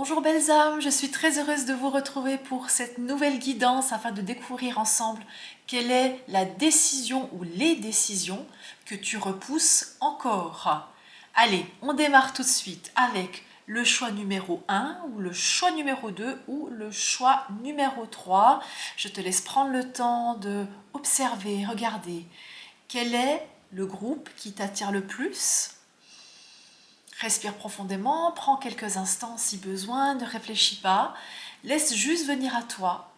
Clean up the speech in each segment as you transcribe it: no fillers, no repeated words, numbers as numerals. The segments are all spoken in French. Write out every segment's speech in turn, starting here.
Bonjour belles âmes, je suis très heureuse de vous retrouver pour cette nouvelle guidance afin de découvrir ensemble quelle est la décision ou les décisions que tu repousses encore. Allez, on démarre tout de suite avec le choix numéro 1 ou le choix numéro 2 ou le choix numéro 3. Je te laisse prendre le temps de observer, regarder quel est le groupe qui t'attire le plus. Respire profondément, prends quelques instants si besoin, ne réfléchis pas, laisse juste venir à toi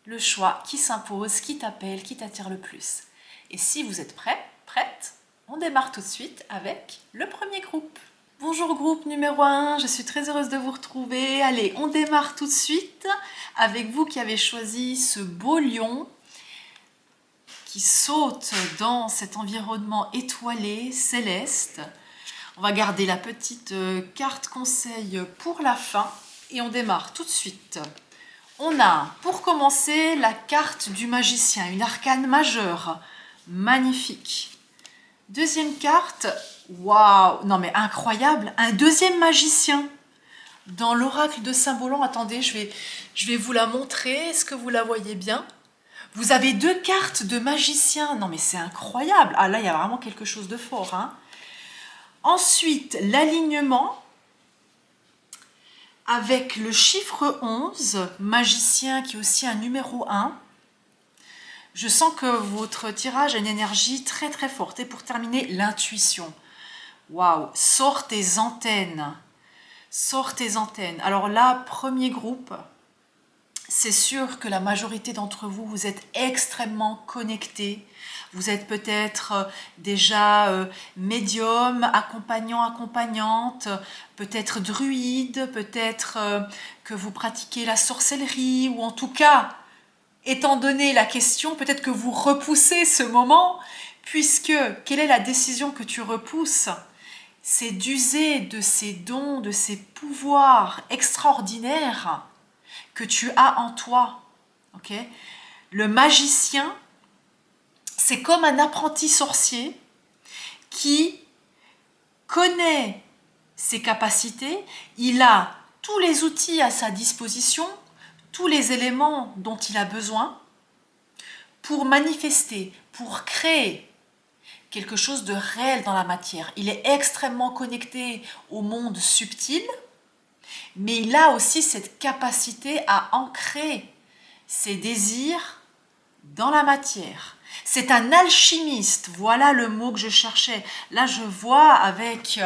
le choix qui s'impose, qui t'appelle, qui t'attire le plus. Et si vous êtes prêts, prête, on démarre tout de suite avec le premier groupe. Bonjour groupe numéro 1, je suis très heureuse de vous retrouver. Allez, on démarre tout de suite avec vous qui avez choisi ce beau lion qui saute dans cet environnement étoilé, céleste. On va garder la petite carte conseil pour la fin et on démarre tout de suite. On a pour commencer la carte du magicien, une arcane majeure, magnifique. Deuxième carte, waouh, non mais incroyable, un deuxième magicien. Dans l'oracle de Saint-Bolland, attendez, je vais vous la montrer, est-ce que vous la voyez bien? Vous avez deux cartes de magicien, non mais c'est incroyable. Ah là, il y a vraiment quelque chose de fort, hein. Ensuite, l'alignement avec le chiffre 11, magicien qui est aussi un numéro 1. Je sens que votre tirage a une énergie très très forte. Et pour terminer, l'intuition. Waouh, sors tes antennes. Sors tes antennes. Alors là, premier groupe, c'est sûr que la majorité d'entre vous, vous êtes extrêmement connectés. Vous êtes peut-être déjà médium, accompagnant, accompagnante, peut-être druide, peut-être que vous pratiquez la sorcellerie, ou en tout cas, étant donné la question, peut-être que vous repoussez ce moment, puisque quelle est la décision que tu repousses? C'est d'user de ces dons, de ces pouvoirs extraordinaires que tu as en toi. Okay? Le magicien, c'est comme un apprenti sorcier qui connaît ses capacités, il a tous les outils à sa disposition, tous les éléments dont il a besoin pour manifester, pour créer quelque chose de réel dans la matière. Il est extrêmement connecté au monde subtil, mais il a aussi cette capacité à ancrer ses désirs dans la matière. C'est un alchimiste, voilà le mot que je cherchais. Là, je vois avec,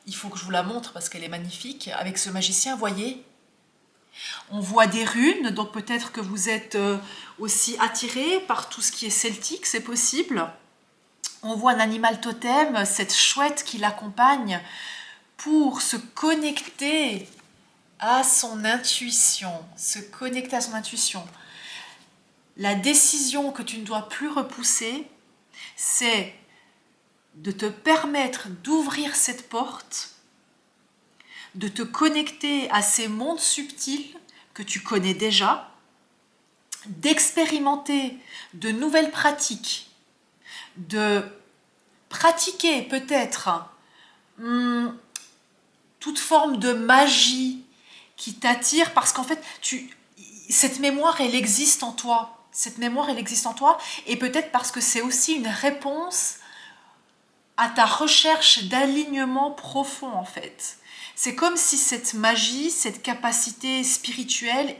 il faut que je vous la montre parce qu'elle est magnifique, avec ce magicien, voyez, on voit des runes, donc peut-être que vous êtes aussi attiré par tout ce qui est celtique, c'est possible. On voit un animal totem, cette chouette qui l'accompagne pour se connecter à son intuition, se connecter à son intuition. La décision que tu ne dois plus repousser, c'est de te permettre d'ouvrir cette porte, de te connecter à ces mondes subtils que tu connais déjà, d'expérimenter de nouvelles pratiques, de pratiquer peut-être toute forme de magie qui t'attire parce qu'en fait, cette mémoire, elle existe en toi. Cette mémoire, elle existe en toi et peut-être parce que c'est aussi une réponse à ta recherche d'alignement profond en fait. C'est comme si cette magie, cette capacité spirituelle,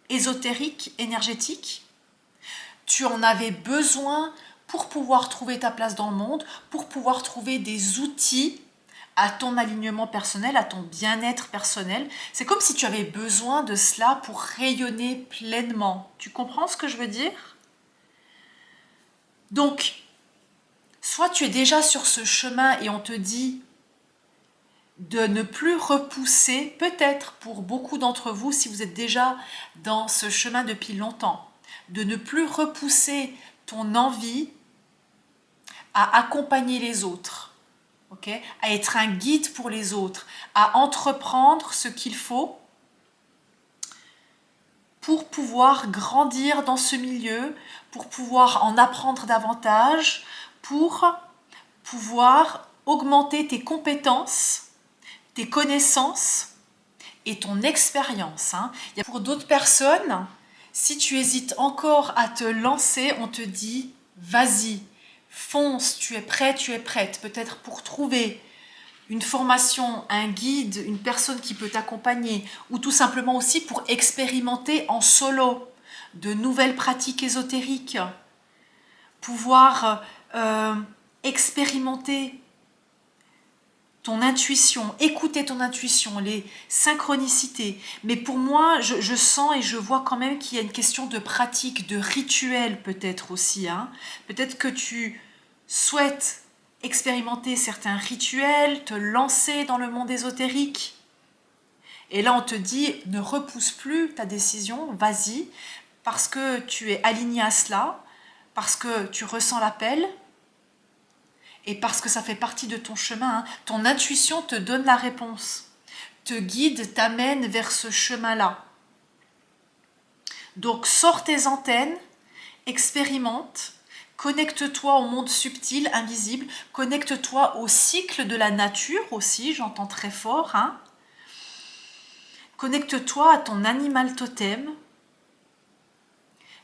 ésotérique, énergétique, tu en avais besoin pour pouvoir trouver ta place dans le monde, pour pouvoir trouver des outils à ton alignement personnel, à ton bien-être personnel. C'est comme si tu avais besoin de cela pour rayonner pleinement. Tu comprends ce que je veux dire? Donc, soit tu es déjà sur ce chemin et on te dit de ne plus repousser, peut-être pour beaucoup d'entre vous, si vous êtes déjà dans ce chemin depuis longtemps, de ne plus repousser ton envie à accompagner les autres, okay? À être un guide pour les autres, à entreprendre ce qu'il faut pour pouvoir grandir dans ce milieu, pour pouvoir en apprendre davantage, pour pouvoir augmenter tes compétences, tes connaissances et ton expérience. Hein. Pour d'autres personnes, si tu hésites encore à te lancer, on te dit vas-y, fonce, tu es prêt, tu es prête. Peut-être pour trouver une formation, un guide, une personne qui peut t'accompagner, ou tout simplement aussi pour expérimenter en solo de nouvelles pratiques ésotériques, pouvoir expérimenter ton intuition, écouter ton intuition, les synchronicités. Mais pour moi, je sens et je vois quand même qu'il y a une question de pratique, de rituel peut-être aussi. Hein. Peut-être que tu souhaites expérimenter certains rituels, te lancer dans le monde ésotérique. Et là, on te dit, ne repousse plus ta décision, vas-y, parce que tu es aligné à cela, parce que tu ressens l'appel, et parce que ça fait partie de ton chemin. Hein. Ton intuition te donne la réponse, te guide, t'amène vers ce chemin-là. Donc, sors tes antennes, expérimente, connecte-toi au monde subtil, invisible, connecte-toi au cycle de la nature aussi, j'entends très fort. Hein. Connecte-toi à ton animal totem.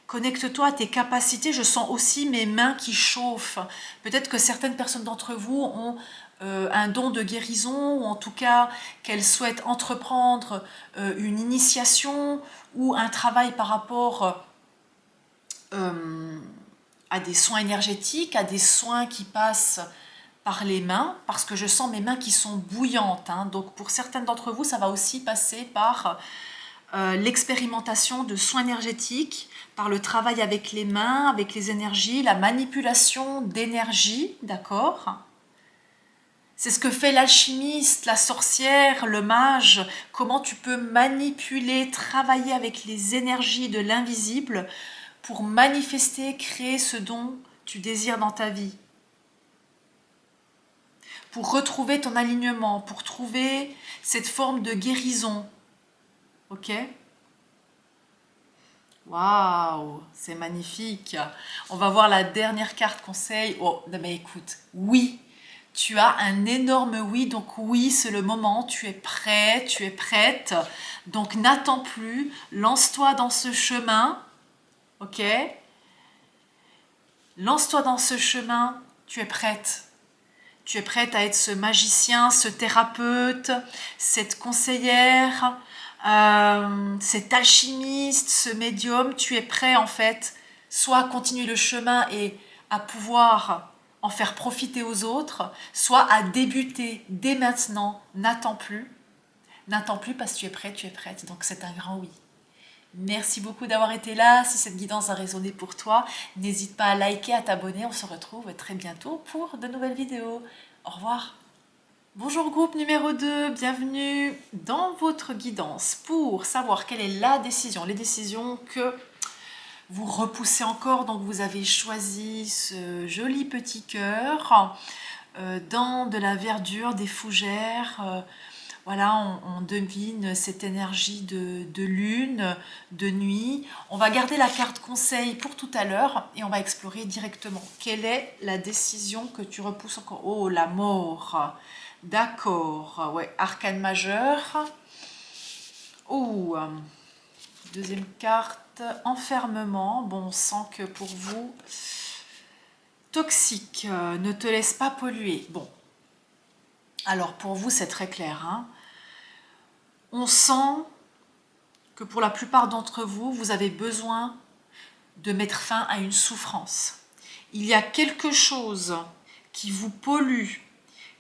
Connecte-toi à tes capacités. Je sens aussi mes mains qui chauffent. Peut-être que certaines personnes d'entre vous ont un don de guérison, ou en tout cas qu'elles souhaitent entreprendre une initiation ou un travail par rapport à des soins énergétiques, à des soins qui passent par les mains, parce que je sens mes mains qui sont bouillantes. Hein. Donc pour certaines d'entre vous, ça va aussi passer par l'expérimentation de soins énergétiques, par le travail avec les mains, avec les énergies, la manipulation d'énergie, d'accord ? C'est ce que fait l'alchimiste, la sorcière, le mage, comment tu peux manipuler, travailler avec les énergies de l'invisible pour manifester, créer ce dont tu désires dans ta vie. Pour retrouver ton alignement, pour trouver cette forme de guérison. Ok ? Waouh, c'est magnifique. On va voir la dernière carte conseil. Oh, mais écoute, oui, tu as un énorme oui, donc oui, c'est le moment, tu es prêt, tu es prête. Donc n'attends plus, lance-toi dans ce chemin, ok ? Lance-toi dans ce chemin, tu es prête. Tu es prête à être ce magicien, ce thérapeute, cette conseillère, cet alchimiste, ce médium. Tu es prêt en fait, soit à continuer le chemin et à pouvoir en faire profiter aux autres, soit à débuter dès maintenant. N'attends plus parce que tu es prêt, tu es prête. Donc c'est un grand oui. Merci beaucoup d'avoir été là. Si cette guidance a résonné pour toi, n'hésite pas à liker, à t'abonner. On se retrouve très bientôt pour de nouvelles vidéos. Au revoir. Bonjour groupe numéro 2, bienvenue dans votre guidance pour savoir quelle est la décision, les décisions que vous repoussez encore. Donc vous avez choisi ce joli petit cœur dans de la verdure, des fougères. Voilà, on devine cette énergie de lune, de nuit. On va garder la carte conseil pour tout à l'heure et on va explorer directement. Quelle est la décision que tu repousses encore? Oh, la mort. D'accord. Ouais, arcane majeur. Oh, deuxième carte, enfermement. Bon, on sent que pour vous, toxique, ne te laisse pas polluer. Bon, alors pour vous, c'est très clair, hein. On sent que pour la plupart d'entre vous, vous avez besoin de mettre fin à une souffrance. Il y a quelque chose qui vous pollue,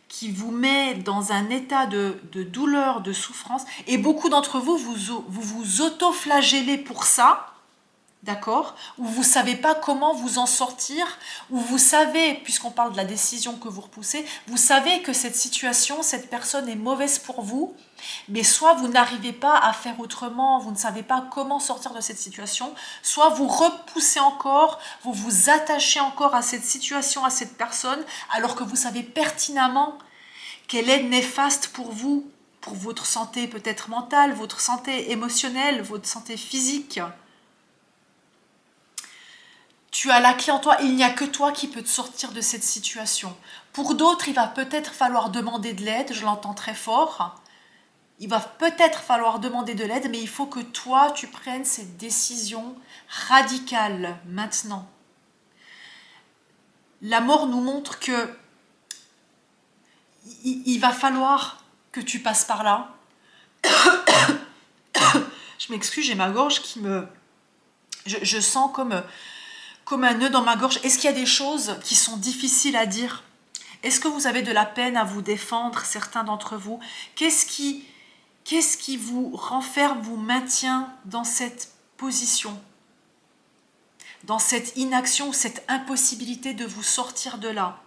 qui vous met dans un état de douleur, de souffrance, et beaucoup d'entre vous, vous auto-flagellez pour ça, d'accord, ou vous ne savez pas comment vous en sortir, ou vous savez, puisqu'on parle de la décision que vous repoussez, vous savez que cette situation, cette personne est mauvaise pour vous, mais soit vous n'arrivez pas à faire autrement, vous ne savez pas comment sortir de cette situation, soit vous repoussez encore, vous vous attachez encore à cette situation, à cette personne, alors que vous savez pertinemment qu'elle est néfaste pour vous, pour votre santé peut-être mentale, votre santé émotionnelle, votre santé physique. Tu as la clé en toi, il n'y a que toi qui peux te sortir de cette situation. Pour d'autres, il va peut-être falloir demander de l'aide, je l'entends très fort. Il va peut-être falloir demander de l'aide, mais il faut que toi, tu prennes cette décision radicale maintenant. La mort nous montre que il va falloir que tu passes par là. Je m'excuse, j'ai ma gorge qui me... Je sens comme un nœud dans ma gorge. Est-ce qu'il y a des choses qui sont difficiles à dire? Est-ce que vous avez de la peine à vous défendre, certains d'entre vous? Qu'est-ce qui vous renferme, vous maintient dans cette position, dans cette inaction, cette impossibilité de vous sortir de là?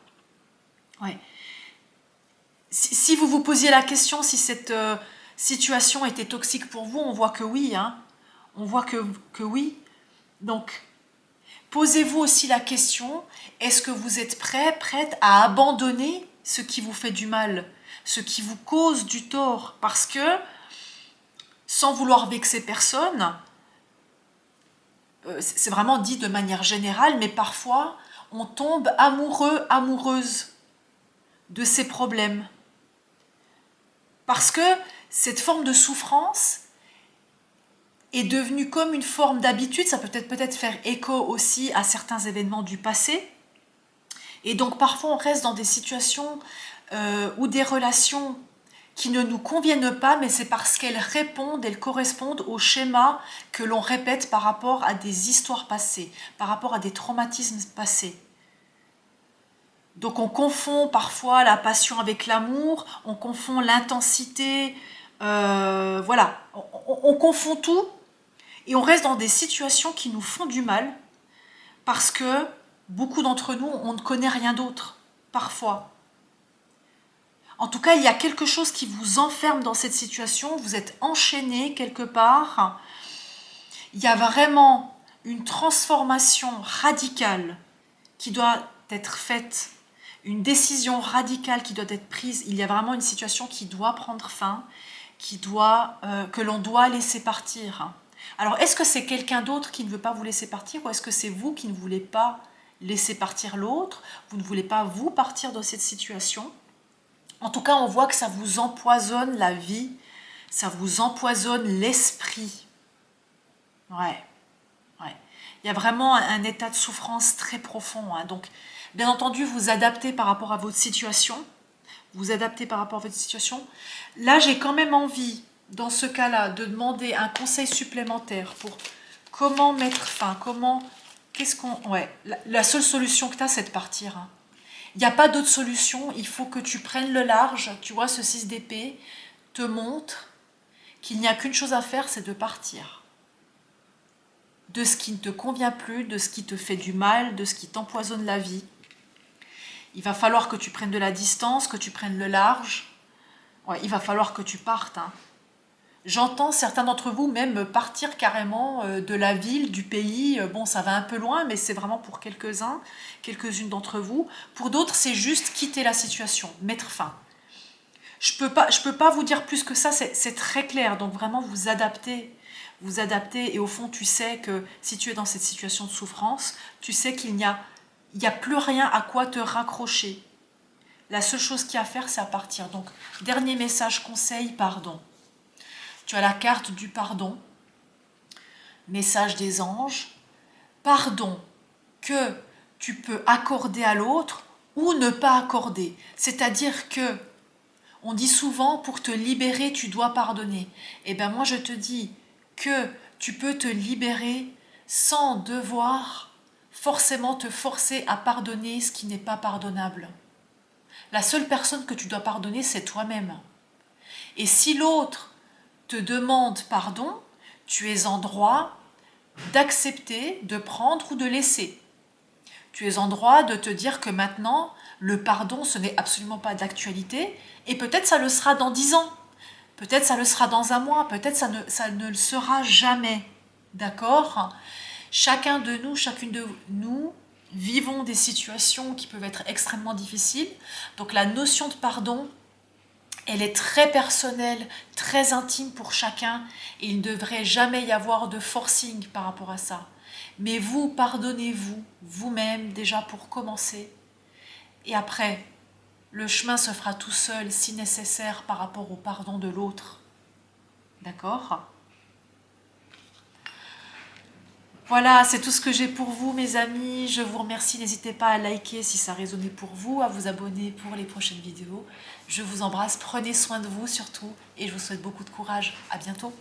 Ouais. Si vous vous posiez la question si cette situation était toxique pour vous, on voit que oui. Hein. On voit que oui. Donc, posez-vous aussi la question, est-ce que vous êtes prête à abandonner ce qui vous fait du mal, ce qui vous cause du tort? Parce que, sans vouloir vexer personne, c'est vraiment dit de manière générale, mais parfois, on tombe amoureux, amoureuse de ces problèmes. Parce que cette forme de souffrance est devenue comme une forme d'habitude, ça peut peut-être faire écho aussi à certains événements du passé. Et donc parfois on reste dans des situations ou des relations qui ne nous conviennent pas, mais c'est parce elles correspondent au schéma que l'on répète par rapport à des histoires passées, par rapport à des traumatismes passés. Donc on confond parfois la passion avec l'amour, on confond l'intensité, voilà, on confond tout et on reste dans des situations qui nous font du mal parce que beaucoup d'entre nous, on ne connaît rien d'autre, parfois. En tout cas, il y a quelque chose qui vous enferme dans cette situation, vous êtes enchaîné quelque part. Il y a vraiment une transformation radicale qui doit être faite, une décision radicale qui doit être prise. Il y a vraiment une situation qui doit prendre fin, que l'on doit laisser partir. Alors, est-ce que c'est quelqu'un d'autre qui ne veut pas vous laisser partir ou est-ce que c'est vous qui ne voulez pas laisser partir l'autre? Vous ne voulez pas vous partir de cette situation? En tout cas, on voit que ça vous empoisonne la vie, ça vous empoisonne l'esprit. Ouais. Il y a vraiment un état de souffrance très profond. Hein. Donc, bien entendu, vous adaptez par rapport à votre situation. Là, j'ai quand même envie, dans ce cas-là, de demander un conseil supplémentaire pour comment mettre fin, la seule solution que tu as, c'est de partir. Hein. Il n'y a pas d'autre solution, il faut que tu prennes le large. Tu vois, ce 6 d'épée te montre qu'il n'y a qu'une chose à faire, c'est de partir. De ce qui ne te convient plus, de ce qui te fait du mal, de ce qui t'empoisonne la vie. Il va falloir que tu prennes de la distance, que tu prennes le large. Ouais, il va falloir que tu partes. Hein. J'entends certains d'entre vous même partir carrément de la ville, du pays. Bon, ça va un peu loin, mais c'est vraiment pour quelques-unes d'entre vous. Pour d'autres, c'est juste quitter la situation, mettre fin. Je peux pas vous dire plus que ça, c'est très clair. Donc vraiment, vous adaptez. Et au fond, tu sais que si tu es dans cette situation de souffrance, tu sais qu'il n'y a plus rien à quoi te raccrocher. La seule chose qu'il y a à faire, c'est à partir. Donc, dernier message, conseil, pardon. Tu as la carte du pardon, message des anges, pardon que tu peux accorder à l'autre ou ne pas accorder. C'est-à-dire que, on dit souvent, pour te libérer, tu dois pardonner. Eh bien, moi, je te dis que tu peux te libérer sans devoir forcément te forcer à pardonner ce qui n'est pas pardonnable. La seule personne que tu dois pardonner, c'est toi-même. Et si l'autre te demande pardon, tu es en droit d'accepter, de prendre ou de laisser. Tu es en droit de te dire que maintenant, le pardon, ce n'est absolument pas d'actualité, et peut-être ça le sera dans 10 ans, peut-être ça le sera dans un mois, peut-être ça ne le sera jamais. D'accord ? Chacune de nous, vivons des situations qui peuvent être extrêmement difficiles. Donc la notion de pardon, elle est très personnelle, très intime pour chacun et il ne devrait jamais y avoir de forcing par rapport à ça. Mais vous, pardonnez-vous, vous-même déjà pour commencer. Et après, le chemin se fera tout seul si nécessaire par rapport au pardon de l'autre. D'accord? Voilà, c'est tout ce que j'ai pour vous, mes amis. Je vous remercie. N'hésitez pas à liker si ça résonnait pour vous, à vous abonner pour les prochaines vidéos. Je vous embrasse. Prenez soin de vous surtout et je vous souhaite beaucoup de courage. À bientôt.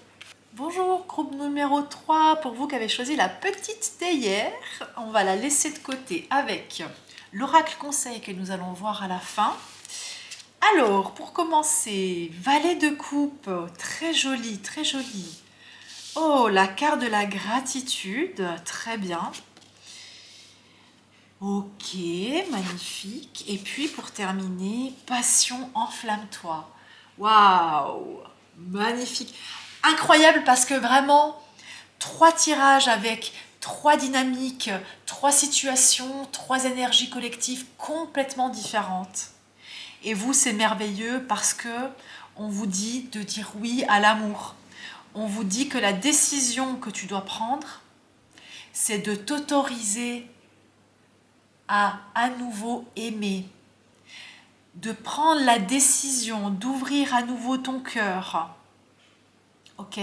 Bonjour, groupe numéro 3. Pour vous qui avez choisi la petite théière, on va la laisser de côté avec l'oracle conseil que nous allons voir à la fin. Alors, pour commencer, valet de coupe, très joli, très joli. Oh, la carte de la gratitude, très bien. Ok, magnifique. Et puis pour terminer, passion, enflamme-toi. Waouh, magnifique. Incroyable parce que vraiment, 3 tirages avec 3 dynamiques, 3 situations, 3 énergies collectives complètement différentes. Et vous, c'est merveilleux parce que on vous dit de dire oui à l'amour. On vous dit que la décision que tu dois prendre, c'est de t'autoriser à nouveau aimer, de prendre la décision d'ouvrir à nouveau ton cœur. Ok?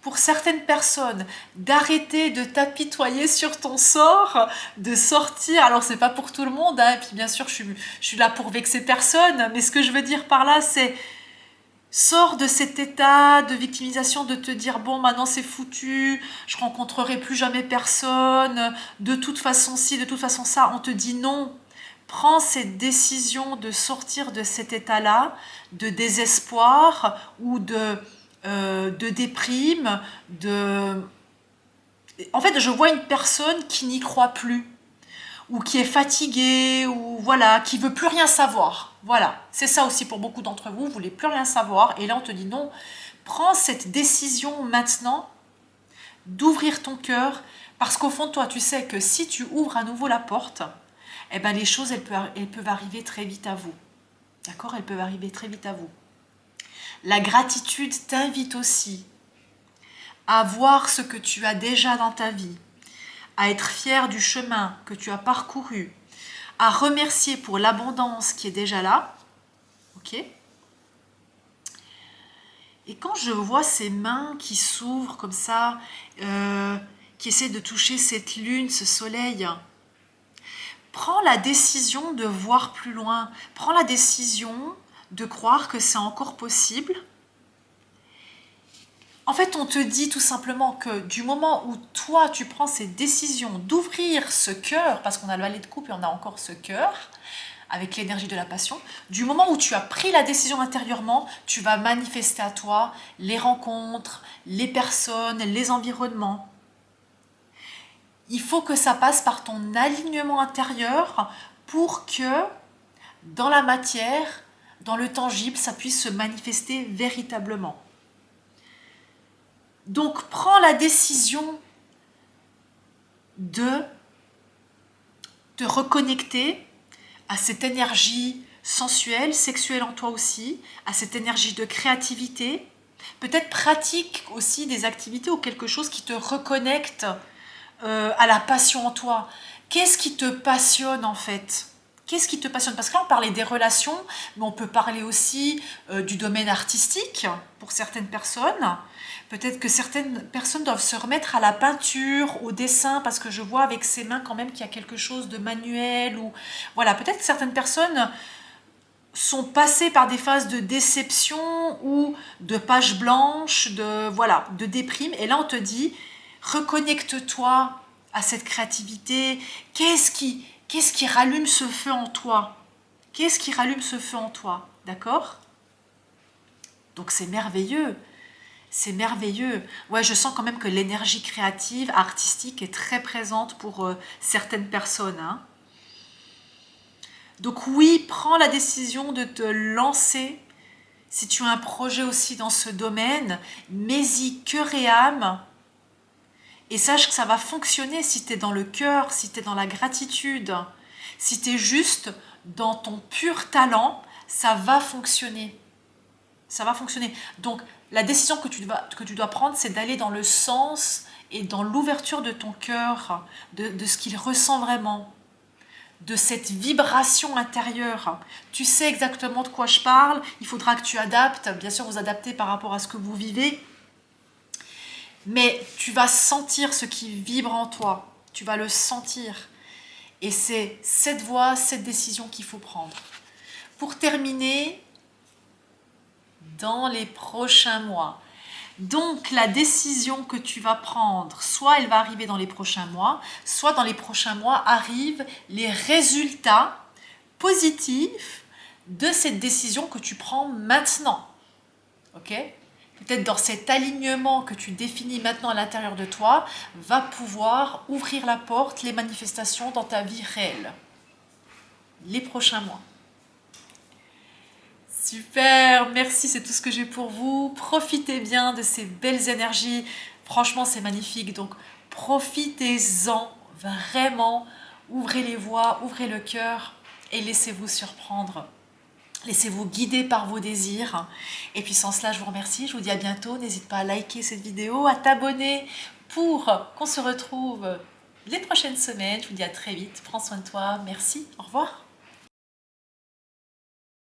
Pour certaines personnes, d'arrêter de t'apitoyer sur ton sort, de sortir. Alors, c'est pas pour tout le monde, hein, et puis bien sûr, je suis là pour vexer personne, mais ce que je veux dire par là, c'est sors de cet état de victimisation, de te dire bon maintenant c'est foutu, je rencontrerai plus jamais personne, de toute façon ci, de toute façon ça. On te dit non. Prends cette décision de sortir de cet état-là, de désespoir ou de déprime. En fait, je vois une personne qui n'y croit plus, ou qui est fatigué, ou voilà, qui veut plus rien savoir. Voilà, c'est ça aussi pour beaucoup d'entre vous, vous voulez plus rien savoir, et là on te dit non, prends cette décision maintenant d'ouvrir ton cœur, parce qu'au fond de toi, tu sais que si tu ouvres à nouveau la porte, eh ben les choses, elles peuvent arriver très vite à vous. D'accord? Elles peuvent arriver très vite à vous. La gratitude t'invite aussi à voir ce que tu as déjà dans ta vie, à être fier du chemin que tu as parcouru, à remercier pour l'abondance qui est déjà là. Ok? Et quand je vois ces mains qui s'ouvrent comme ça, qui essaient de toucher cette lune, ce soleil, prends la décision de voir plus loin. Prends la décision de croire que c'est encore possible. En fait, on te dit tout simplement que du moment où toi, tu prends cette décision d'ouvrir ce cœur, parce qu'on a le valet de coupe et on a encore ce cœur, avec l'énergie de la passion, du moment où tu as pris la décision intérieurement, tu vas manifester à toi les rencontres, les personnes, les environnements. Il faut que ça passe par ton alignement intérieur pour que dans la matière, dans le tangible, ça puisse se manifester véritablement. Donc, prends la décision de te reconnecter à cette énergie sensuelle, sexuelle en toi aussi, à cette énergie de créativité. Peut-être pratique aussi des activités ou quelque chose qui te reconnecte à la passion en toi. Qu'est-ce qui te passionne en fait? Qu'est-ce qui te passionne? Parce que là, on parlait des relations, mais on peut parler aussi du domaine artistique pour certaines personnes. Peut-être que certaines personnes doivent se remettre à la peinture, au dessin, parce que je vois avec ses mains quand même qu'il y a quelque chose de manuel. Ou voilà, peut-être que certaines personnes sont passées par des phases de déception ou de pages blanches, de déprime. Et là, on te dit, reconnecte-toi à cette créativité. Qu'est-ce qui rallume ce feu en toi? Qu'est-ce qui rallume ce feu en toi? D'accord? Donc c'est merveilleux. C'est merveilleux. Ouais, je sens quand même que l'énergie créative, artistique est très présente pour certaines personnes. Hein. Donc oui, prends la décision de te lancer. Si tu as un projet aussi dans ce domaine, mets-y cœur et âme. Et sache que ça va fonctionner si tu es dans le cœur, si tu es dans la gratitude, si tu es juste dans ton pur talent, ça va fonctionner. Ça va fonctionner. Donc, la décision que tu dois prendre, c'est d'aller dans le sens et dans l'ouverture de ton cœur, de ce qu'il ressent vraiment. de cette vibration intérieure. Tu sais exactement de quoi je parle, il faudra que tu adaptes, bien sûr vous adaptez par rapport à ce que vous vivez, mais tu vas sentir ce qui vibre en toi, tu vas le sentir. Et c'est cette voie, cette décision qu'il faut prendre. Pour terminer, dans les prochains mois, donc la décision que tu vas prendre, soit elle va arriver dans les prochains mois, soit dans les prochains mois arrivent les résultats positifs de cette décision que tu prends maintenant. Ok ? Peut-être dans cet alignement que tu définis maintenant à l'intérieur de toi, va pouvoir ouvrir la porte, les manifestations dans ta vie réelle. Les prochains mois. Super, merci, c'est tout ce que j'ai pour vous. Profitez bien de ces belles énergies. Franchement, c'est magnifique. Donc, profitez-en vraiment. Ouvrez les voies, ouvrez le cœur et laissez-vous surprendre. Laissez-vous guider par vos désirs. Et puis sans cela, je vous remercie. Je vous dis à bientôt. N'hésite pas à liker cette vidéo, à t'abonner pour qu'on se retrouve les prochaines semaines. Je vous dis à très vite. Prends soin de toi. Merci. Au revoir.